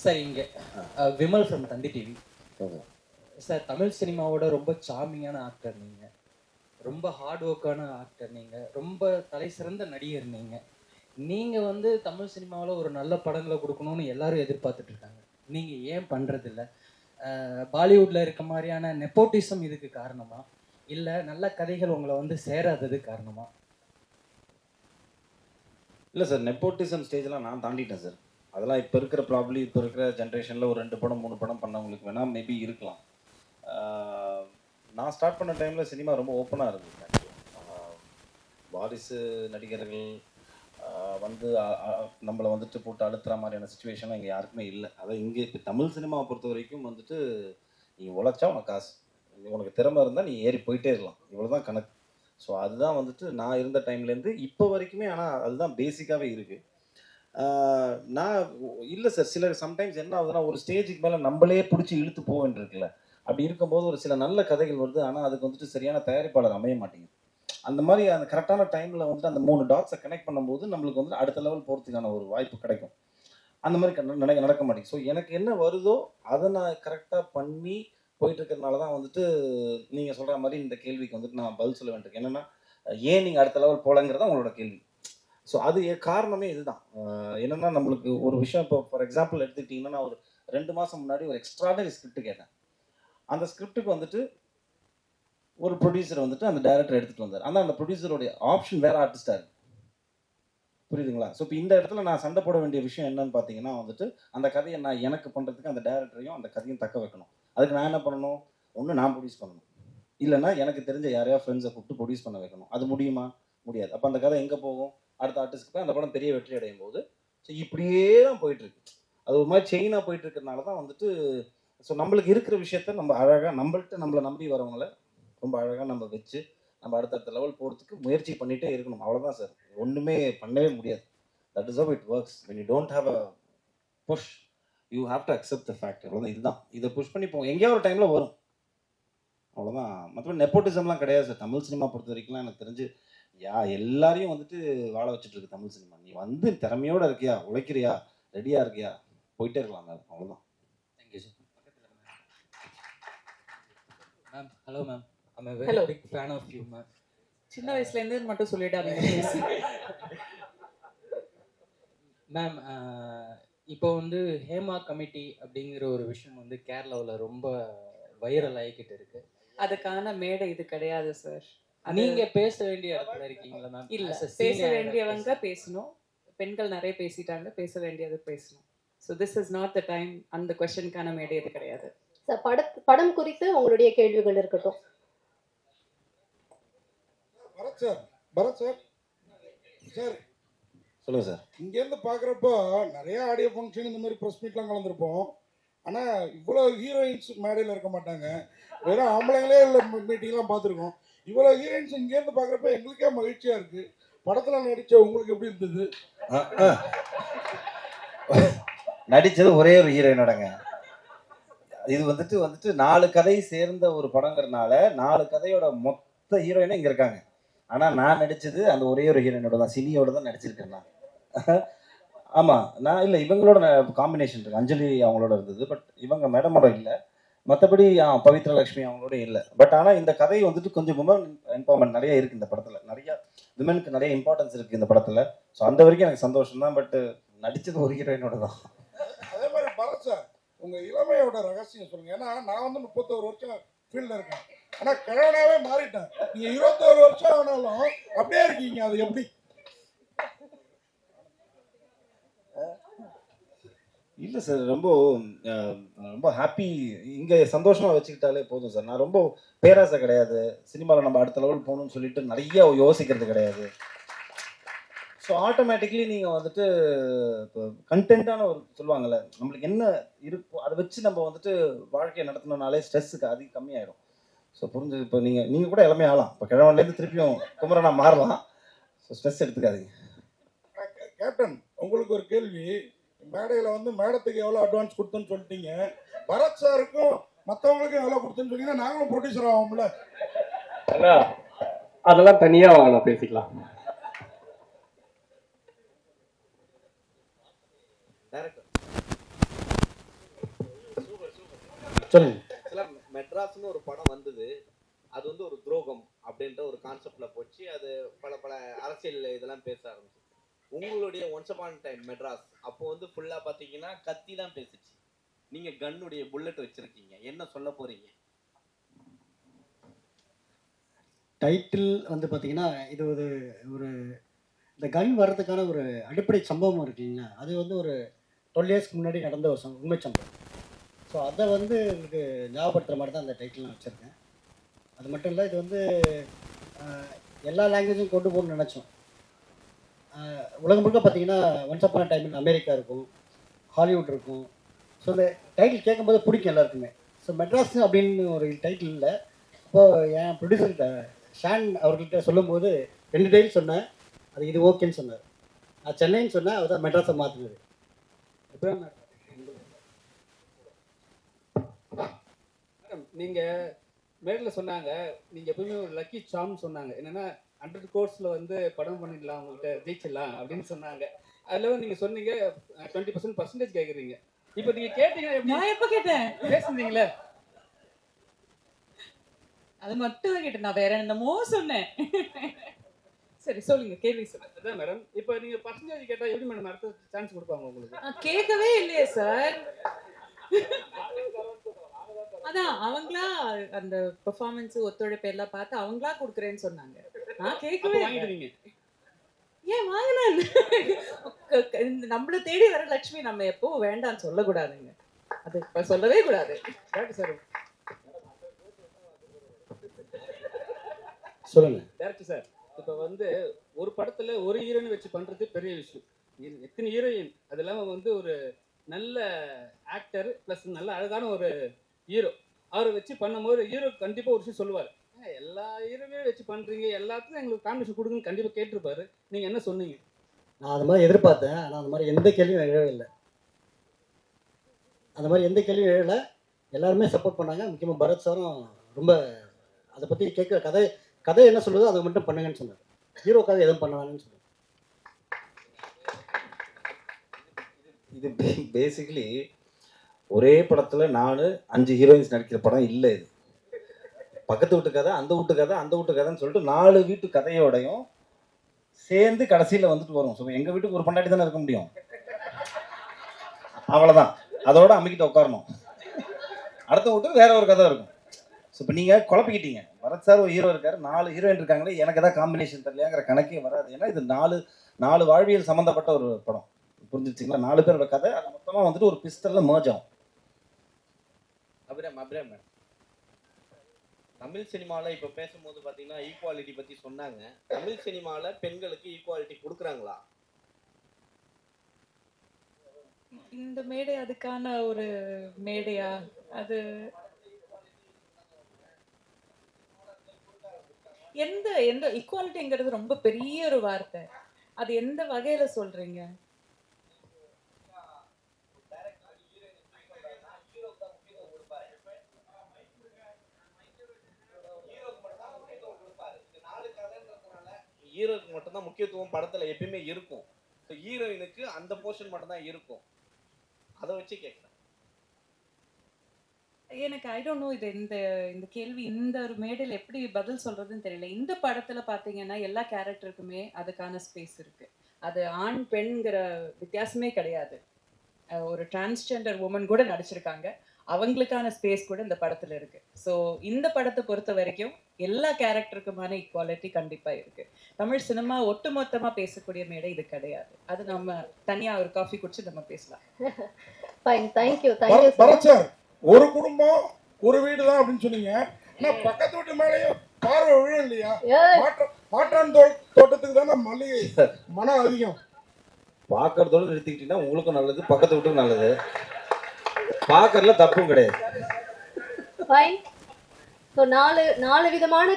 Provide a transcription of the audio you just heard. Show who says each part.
Speaker 1: Sir இங்கே Vimal from Thanthi TV. Sir Tamil சினிமாவோட ரொம்ப சார்மிங்கான ஆக்டர் நீங்கள், ரொம்ப ஹார்ட் ஒர்க்கான ஆக்டர் நீங்கள், ரொம்ப தலை சிறந்த நடிகர் நீங்கள். நீங்கள் வந்து தமிழ் சினிமாவில் ஒரு நல்ல படங்களை கொடுக்கணும்னு எல்லாரும் எதிர்பார்த்துட்டு இருக்காங்க. நீங்கள் ஏன் பண்ணுறதில்ல? பாலிவுட்டில் இருக்க மாதிரியான நெப்போட்டிசம் இதுக்கு காரணமா, இல்லை நல்ல கதைகள் உங்களை வந்து சேராதது காரணமா?
Speaker 2: இல்லை சார், நெப்போட்டிசம் ஸ்டேஜெலாம் நான் தாண்டிட்டேன் சார். அதெல்லாம் இப்போ இருக்கிற இப்போ இருக்கிற ஜென்ரேஷனில் ஒரு 2 படம் 3 படம் பண்ணவங்களுக்கு வேணால் மேபி இருக்கலாம். நான் ஸ்டார்ட் பண்ண டைமில் சினிமா ரொம்ப ஓப்பனாக இருந்தது. வாரிசு நடிகர்கள் வந்து நம்மளை வந்துட்டு போட்டு அழுத்துற மாதிரியான சுச்சுவேஷன்லாம் இங்கே யாருக்குமே இல்லை. அதான் இங்கே இப்போ தமிழ் சினிமாவை பொறுத்த வரைக்கும் வந்துட்டு நீ உழைச்சா உனக்கு காசு, உனக்கு திறமை இருந்தால் நீ ஏறி போயிட்டே இருக்கலாம், இவ்வளோ தான் கணக்கு. ஸோ அதுதான் வந்துட்டு நான் இருந்த டைம்லேருந்து இப்போ வரைக்குமே. ஆனால் அதுதான் பேசிக்காகவே இருக்குது. நான் இல்லை சார், சில சம்டைம்ஸ் என்ன ஆகுதுன்னா, ஒரு ஸ்டேஜுக்கு மேலே நம்மளே பிடிச்சி இழுத்து போக வேண்டியிருக்குல்ல. அப்படி இருக்கும்போது ஒரு சில நல்ல கதைகள் வருது, ஆனால் அதுக்கு வந்துட்டு சரியான தயாரிப்பாளர் அமைய மாட்டேங்குது. அந்த மாதிரி அந்த கரெக்டான டைமில் வந்துட்டு அந்த 3 டாட்ஸை கனெக்ட் பண்ணும்போது நம்மளுக்கு வந்துட்டு அடுத்த லெவல் போகிறதுக்கான ஒரு வாய்ப்பு கிடைக்கும். அந்த மாதிரி நடக்க மாட்டேங்குது. ஸோ எனக்கு என்ன வருதோ அதை நான் கரெக்டாக பண்ணி போயிட்டு இருக்கிறதுனால தான் வந்துட்டு நீங்கள் சொல்கிற மாதிரி இந்த கேள்விக்கு வந்துட்டு நான் பதில் சொல்ல வேண்டியிருக்கு. என்னென்னா, ஏன் நீங்கள் அடுத்த லெவல் போகலங்கிறதா உங்களோட கேள்வி. ஸோ அது காரணமே இதுதான். என்னென்னா, நம்மளுக்கு ஒரு விஷயம் இப்போ ஃபார் எக்ஸாம்பிள் எடுத்துக்கிட்டிங்கன்னா, நான் ஒரு 2 மாதம் முன்னாடி ஒரு எக்ஸ்ட்ராடனரி ஸ்கிரிப்ட் கேட்டேன். அந்த ஸ்கிரிப்டுக்கு வந்துட்டு ஒரு ப்ரொடியூசர் வந்துட்டு அந்த டைரக்டர் எடுத்துகிட்டு வந்தார். ஆனால் அந்த ப்ரொடியூசருடைய ஆப்ஷன் வேறு ஆர்டிஸ்டாக இருக்குது. புரியுதுங்களா? ஸோ இப்போ இந்த இடத்துல நான் சண்டை போட வேண்டிய விஷயம் என்னன்னு பார்த்தீங்கன்னா வந்துட்டு, அந்த கதையை நான் எனக்கு பண்ணுறதுக்கு அந்த டைரக்டரையும் அந்த கதையும் தக்க வைக்கணும். அதுக்கு நான் என்ன பண்ணணும்? ஒன்று நான் ப்ரொடியூஸ் பண்ணணும், இல்லைன்னா எனக்கு தெரிஞ்ச யாரையா ஃப்ரெண்ட்ஸை கூப்பிட்டு ப்ரொடியூஸ் பண்ண வைக்கணும். அது முடியுமா? முடியாது. அப்போ அந்த கதை எங்கே போகும்? அடுத்த ஆர்டிஸ்ட்க்கு போய் அந்த படம் பெரிய வெற்றி அடையும் போது. ஸோ இப்படியே தான் போயிட்டுருக்கு. அது ஒரு மாதிரி செயினாக போயிட்டு இருக்கிறதுனால தான் வந்துட்டு, ஸோ நம்மளுக்கு இருக்கிற விஷயத்த நம்ம அழகாக நம்மளை நம்பி வரவங்கள ரொம்ப அழகாக நம்ம வச்சு நம்ம அடுத்தடுத்த லெவல் போகிறதுக்கு முயற்சி பண்ணிகிட்டே இருக்கணும். அவ்வளோதான் சார். ஒன்றுமே பண்ணவே முடியாது. That is how it works. When you don't have a push, you have to accept the fact. அவ்வளோதான். இதுதான். இதை புஷ் பண்ணி போவோம், எங்கேயோ ஒரு டைமில் வரும். அவ்வளோதான். மற்றபடி நெப்போட்டிசம்லாம் கிடையாது சார். தமிழ் சினிமா பொறுத்த வரைக்கும்லாம் எனக்கு தெரிஞ்சு எல்லாரையும் வந்துட்டு வாழ வச்சுட்டு இருக்கு தமிழ் சினிமா. நீ வந்து திறமையோடு இருக்கியா, உழைக்கிறியா, ரெடியாக இருக்கியா, போயிட்டே இருக்கலாம் மேம். அவ்வளோதான்.
Speaker 1: Thank you sir. Ma'am, hello ma'am. I'm a very big fan of you, ma'am.
Speaker 3: சின்ன வயசுலேருந்து மட்டும் சொல்லிடாதீங்க
Speaker 1: மேம். இப்போ வந்து ஹேமா கமிட்டி அப்படிங்கிற ஒரு விஷயம் வந்து கேரளாவில் ரொம்ப வைரல் ஆகிக்கிட்டு இருக்கு.
Speaker 3: அதுக்கான மேடை இது கிடையாது சார்.
Speaker 1: நீங்க பேச வேண்டிய இடத்துல இருக்கீங்களா மேம்?
Speaker 3: இல்ல, பேச வேண்டியவங்க பேசணும். பெண்கள் நிறைய பேசிட்டாங்க, பேச வேண்டியது பேசணும். So this is not the time. அந்த கொஸ்டினுக்கான மேடை இது கிடையாது
Speaker 4: சார். படம் குறித்து உங்களுடைய கேள்விகள் இருக்கட்டும்.
Speaker 5: பரத் சார், சார்
Speaker 2: சொல்லுங்கள் சார்.
Speaker 5: இங்கேருந்து பார்க்குறப்போ நிறைய ஆடியோ ஃபங்க்ஷன் இந்த மாதிரி ப்ரெஸ் மீட்லாம் கலந்துருப்போம். ஆனால் இவ்வளோ ஹீரோயின்ஸ் மேடையில் இருக்க மாட்டாங்க. வெறும் ஆம்பளைங்களே இல்லை மீட்டிங்லாம் பார்த்துருக்கோம். இவ்வளோ ஹீரோயின்ஸ் இங்கேருந்து பார்க்குறப்ப எங்களுக்கே மகிழ்ச்சியாக இருக்குது. படத்தில் நடித்த உங்களுக்கு எப்படி இருந்தது?
Speaker 2: நடித்தது ஒரே ஒரு ஹீரோயினோடங்க. இது வந்துட்டு 4 கதை சேர்ந்த ஒரு படங்கிறதுனால 4 கதையோட மொத்த ஹீரோயினும் இங்கே இருக்காங்க. ஆனால் நான் நடித்தது அந்த ஒரே ஒரு ஹீரோயினோட தான், சினியோட தான் நடிச்சிருக்கேன் நான். ஆமாம், நான் இல்லை, இவங்களோட காம்பினேஷன் இருக்குது. அஞ்சலி அவங்களோட இருந்தது, பட் இவங்க மேடமோட இல்லை. மற்றபடி பவித்ரா லக்ஷ்மி அவங்களோட இல்லை. பட் ஆனால் இந்த கதை வந்துட்டு கொஞ்சம் விமன் எம்பவர்மெண்ட் நிறைய இருக்குது இந்த படத்தில். நிறைய விமனுக்கு நிறைய இம்பார்ட்டன்ஸ் இருக்குது இந்த படத்தில். ஸோ அந்த வரைக்கும் எனக்கு சந்தோஷம் தான். பட் நடித்தது ஒரு ஹீரோயினோட தான்.
Speaker 5: அதே மாதிரி பரத் சார், உங்கள் இளமையோட ரகசியம் சொல்லுங்கள். ஏன்னா நான் வந்து 31 வருஷம் ஃபீல்டில் இருக்கேன். ஆனால் கிழவனாவே மாறிட்டேன். நீங்கள் 21 வருஷம் ஆனாலும் அப்படியே இருக்கீங்க. அது எப்படி?
Speaker 2: இல்லை சார், ரொம்ப ஹாப்பி. இங்கே சந்தோஷமாக வச்சுக்கிட்டாலே போதும் சார். நான் ரொம்ப பேராசை கிடையாது. சினிமாவில் நம்ம அடுத்த லெவல் போகணும்னு சொல்லிட்டு நிறைய யோசிக்கிறது கிடையாது. ஸோ ஆட்டோமேட்டிக்லி நீங்கள் வந்துட்டு இப்போ கண்டென்ட்டான ஒரு சொல்லுவாங்கள்ல, நம்மளுக்கு என்ன இருக்கோ அதை வச்சு நம்ம வந்துட்டு வாழ்க்கையை நடத்தினோம்னாலே ஸ்ட்ரெஸ்ஸுக்கு அதிகம் கம்மியாயிடும். ஸோ புரிஞ்சு, இப்போ நீங்கள் கூட எல்லாமே ஆகலாம். இப்போ கிழவன்லேருந்து திருப்பியும் குமரனா மாறலாம். ஸோ ஸ்ட்ரெஸ் எடுத்துக்காதீங்க.
Speaker 5: கேப்டன், உங்களுக்கு ஒரு கேள்வி. மேடையில் வந்து மேடத்துக்கு எவ்வளோ அட்வான்ஸ் கொடுத்தோன்னு சொல்லிட்டீங்க. பரத் சாருக்கும் மற்றவங்களுக்கும் எவ்வளோ கொடுத்தோன்னு சொன்னீங்கன்னா நாங்களும் ப்ரொடியூசர் ஆகும்ல.
Speaker 6: அதெல்லாம் தனியாக வாங்கலாம், பேசிக்கலாம்.
Speaker 2: டேரக்டர்
Speaker 6: சொல்லுங்க.
Speaker 7: ஆக்சுவலாக மெட்ராஸ்னு ஒரு படம் வந்தது. அது வந்து ஒரு துரோகம் அப்படின்ற ஒரு கான்செப்ட்ல போச்சு. அது பல பல அரசியல் இதெல்லாம் பேச ஆரம்பிச்சு. உங்களுடைய ஒன்ஸ் அப்பான் டைம் மெட்ராஸ் அப்போ வந்து ஃபுல்லா பாத்தீங்கன்னா கத்தி தான் பேசுச்சு. நீங்க கன்னுடைய புல்லட் வச்சிருக்கீங்க, என்ன சொல்ல போறீங்க?
Speaker 8: டைட்டில் வந்து பார்த்தீங்கன்னா இது ஒரு ஒரு இந்த கன் வர்றதுக்கான ஒரு அடிப்படை சம்பவம் இருக்கு இல்லைங்களா, அது வந்து ஒரு 12 இயர்ஸ்க்கு முன்னாடி நடந்த ஒரு உண்மை சம்பவம். ஸோ அதை வந்து உங்களுக்கு ஞாபகப்படுத்துகிற மாதிரி தான் அந்த டைட்டில் நான் வச்சுருக்கேன். அது மட்டும் இல்லை, இது வந்து எல்லா லாங்குவேஜும் கொண்டு போகணும்னு நினச்சோம். உலகம் முழுக்க பார்த்தீங்கன்னா ஒன்ஸ் அப்பான டைமில் அமெரிக்கா இருக்கும், ஹாலிவுட் இருக்கும். ஸோ இந்த டைட்டில் கேட்கும்போது பிடிக்கும் எல்லாருக்குமே. ஸோ மெட்ராஸ் அப்படின்னு ஒரு டைட்டில் இல்லை. இப்போது என் ப்ரொடியூசர்கிட்ட ஷான் அவர்கிட்ட சொல்லும்போது 2 டைட்டில் சொன்னேன், அது இது ஓகேன்னு சொன்னார். நான் சென்னைன்னு சொன்னேன், அவர் தான் மெட்ராஸை மாற்றினது.
Speaker 9: மேடம், நீங்கள் மேடையில் சொன்னாங்க, நீங்கள் எப்பவுமே ஒரு லக்கி சாம் சொன்னாங்க. என்னென்னா 100 கோர்ஸில் வந்து படம் பண்ணிடலாம், உங்கள்கிட்ட ஜெயிச்சிடலாம் அப்படின்னு சொன்னாங்க. அதில் நீங்கள் சொன்னீங்க 20% கேட்குறீங்க. இப்போ நீங்கள் கேட்டீங்கன்னா எப்படி?
Speaker 3: நான் எப்போ கேட்டேன்?
Speaker 9: பேசுனீங்களே,
Speaker 3: அது மட்டும் தான் கேட்டேன், நான் வேற என்னமோ சொன்னேன். சரி சொல்லுங்க, கேள்வி சொல்லுங்க.
Speaker 9: அதான் மேடம், இப்போ நீங்கள் பர்சன்டேஜ் கேட்டால் எப்படி மேடம் அடுத்த சான்ஸ் கொடுப்பாங்க உங்களுக்கு?
Speaker 3: நான் கேட்கவே இல்லையே சார். அதான் அவங்களா அந்த பெர்ஃபார்மன்ஸ் ஒத்துழைப்பு எல்லாம் பார்த்து அவங்களா கொடுக்குறேன்னு சொன்னாங்க. நான் கேட்கவே இல்லை.
Speaker 9: வாங்கிடுவீங்க?
Speaker 3: ஏன் வாங்கினேன்? நம்மள தேடி வர லட்சுமி நம்ம எப்போ வேண்டாம்னு சொல்லக்கூடாதுங்க, அது இப்ப சொல்லவே கூடாது.
Speaker 9: சார்
Speaker 8: சொல்லுங்கள்.
Speaker 9: டேரக்டர் சார், இப்போ வந்து ஒரு படத்தில் ஒரு ஹீரோயின் வச்சு பண்ணுறது பெரிய விஷயம். எத்தனை ஹீரோயின், அது இல்லாமல் வந்து ஒரு நல்ல ஆக்டர் ப்ளஸ் நல்ல அழகான ஒரு ஹீரோ, அவரை வச்சு பண்ணும்போது ஹீரோ கண்டிப்பாக ஒரு விஷயம் சொல்லுவார், எல்லா ஹீரோவே வச்சு பண்ணுறீங்க, எல்லாத்துக்கும் எங்களுக்கு காம்பினேஷன் கொடுக்குன்னு கண்டிப்பாக கேட்டிருப்பாரு. நீங்கள் என்ன சொன்னீங்க?
Speaker 8: நான் அந்த மாதிரி எதிர்பார்த்தேன், ஆனால் அந்த மாதிரி எந்த கேள்வியும் எழவே இல்லை. அந்த மாதிரி எந்த கேள்வியும் எழலை. எல்லாருமே சப்போர்ட் பண்ணாங்க. முக்கியமாக பரத் சாரும் ரொம்ப அதை பற்றி கேட்க கதை என்ன சொல்லுதோ அதை மட்டும் பண்ணுங்கன்னு சொன்னார். ஹீரோக்காக எதுவும் பண்ண வேணும்னு சொன்னார்.
Speaker 2: இது பேசிக்கலி ஒரே படத்துல 4-5 ஹீரோயின்ஸ் நடிக்கிற படம் இல்லை. இது பக்கத்து வீட்டு கதை, அந்த வீட்டு கதை, அந்த வீட்டு கதைன்னு சொல்லிட்டு 4 வீட்டு கதையோடையும் சேர்ந்து கடைசியில் வந்துட்டு வரும். ஸோ எங்கள் வீட்டுக்கு ஒரு பொண்டாட்டி தானே இருக்க முடியும், அவ்வளோதான். அதோட அம்மிக்கிட்ட உட்காரணும். அடுத்த வீட்டுக்கு வேற ஒரு கதை இருக்கும். ஸோ இப்போ நீங்கள் குழப்பிக்கிட்டீங்க. பரத் சார் ஒரு ஹீரோ இருக்காரு, 4 ஹீரோயின் இருக்காங்களே, எனக்கு எதாவது காம்பினேஷன் தெரியலையாங்கிற கணக்கே வராது. ஏன்னா இது 4 வாழ்வியல் சம்மந்தப்பட்ட ஒரு படம். புரிஞ்சிருச்சிங்களா? 4 பேரோட கதை அது மொத்தமாக வந்துட்டு ஒரு பிஸ்டலில் merge ஆகும்.
Speaker 7: அபிராம் மேடம், தமிழ் சினிமாவில் இப்போ பேசும்போது பார்த்தீங்கன்னா ஈக்குவாலிட்டி பற்றி சொன்னாங்க. தமிழ் சினிமாவில் பெண்களுக்கு ஈக்குவாலிட்டி கொடுக்குறாங்களா?
Speaker 3: இந்த மேடை அதுக்கான ஒரு மேடையா? அது எந்த எந்த ஈக்குவாலிட்டிங்கிறது ரொம்ப பெரிய ஒரு வார்த்தை. அது எந்த வகையில சொல்றீங்க?
Speaker 7: ஹீரோக்கு மட்டும்தான் முக்கியத்துவம் படத்துல எப்பயுமே இருக்கும். ஹீரோயினுக்கு அந்த போர்ஷன் மட்டும் தான் இருக்கும். அதை வச்சு கேட்குறேன்.
Speaker 3: எனக்கு ஐ டோன்ட் நோ, இது இந்த இந்த கேள்வி இந்த ஒரு மேடையில் எப்படி பதில் சொல்றதுன்னு தெரியல. இந்த படத்துல பாத்தீங்கன்னா எல்லா கேரக்டருக்குமே அதுக்கான ஸ்பேஸ் இருக்கு. அது ஆண் பெண்ங்கிற வித்தியாசமே கிடையாது. ஒரு டிரான்ஸ்ஜெண்டர் உமன் கூட நடிச்சிருக்காங்க, அவங்களுக்கான ஸ்பேஸ் கூட இந்த படத்துல இருக்கு. ஸோ இந்த படத்தை பொறுத்த வரைக்கும் எல்லா கேரக்டருக்குமான ஈக்குவாலிட்டி கண்டிப்பா இருக்கு. தமிழ் சினிமா ஒட்டுமொத்தமா பேசக்கூடிய மேடை இது கிடையாது. அது நம்ம தனியா ஒரு காஃபி குடிச்சு நம்ம பேசலாம்.
Speaker 4: Fine, thank you.
Speaker 5: பரத் சார், ஒரு குடும்பம் ஒரு வீடு தான் அப்படின்னு சொன்னீங்க. ஆனால் பக்கத்து வீட்டு மேலேயும் பார்வை விழும் இல்லையா? மாற்றான் தோட்டத்துக்கு தானே மல்லிகை மனம் அதிகம்.
Speaker 2: பார்க்கறதோடு நிறுத்திக்கிட்டீங்கன்னா உங்களுக்கும் நல்லது, பக்கத்து வீட்டுக்கும் நல்லது. பார்க்கறதுல தப்பும் கிடையாது.
Speaker 4: ஃபைன். ஸோ 4 விதமான